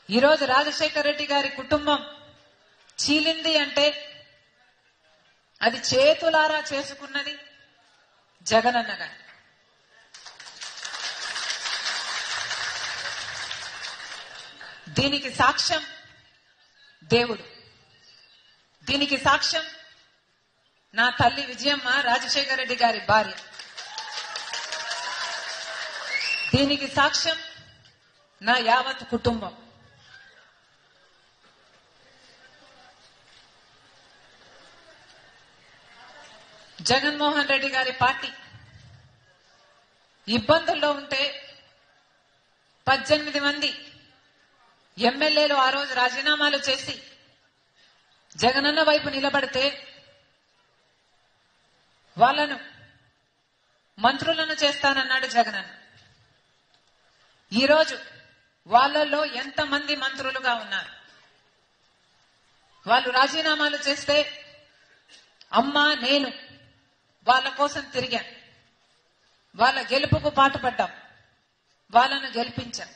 ఈరోజు రాజశేఖర రెడ్డి గారి కుటుంబం చీలింది అంటే అది చేతులారా చేసుకున్నది జగనన్న గారు. దీనికి సాక్ష్యం దేవుడు, దీనికి సాక్ష్యం నా తల్లి విజయమ్మ, రాజశేఖర రెడ్డి గారి భార్య, దీనికి సాక్ష్యం నా యావత్ కుటుంబం. జగన్మోహన్ రెడ్డి గారి పార్టీ ఇబ్బందుల్లో ఉంటే 18 మంది ఎమ్మెల్యేలు ఆ రోజు రాజీనామాలు చేసి జగనన్న వైపు నిలబడితే వాళ్లను మంత్రులను చేస్తానన్నాడు జగనన్న. ఈరోజు వాళ్ళల్లో ఎంతమంది మంత్రులుగా ఉన్నారు? వాళ్ళు రాజీనామాలు చేస్తే అమ్మా నేను వాళ్ళ కోసం తిరిగాను, వాళ్ళ గెలుపుకు పాటుపడ్డాం, వాళ్ళను గెలిపించాం.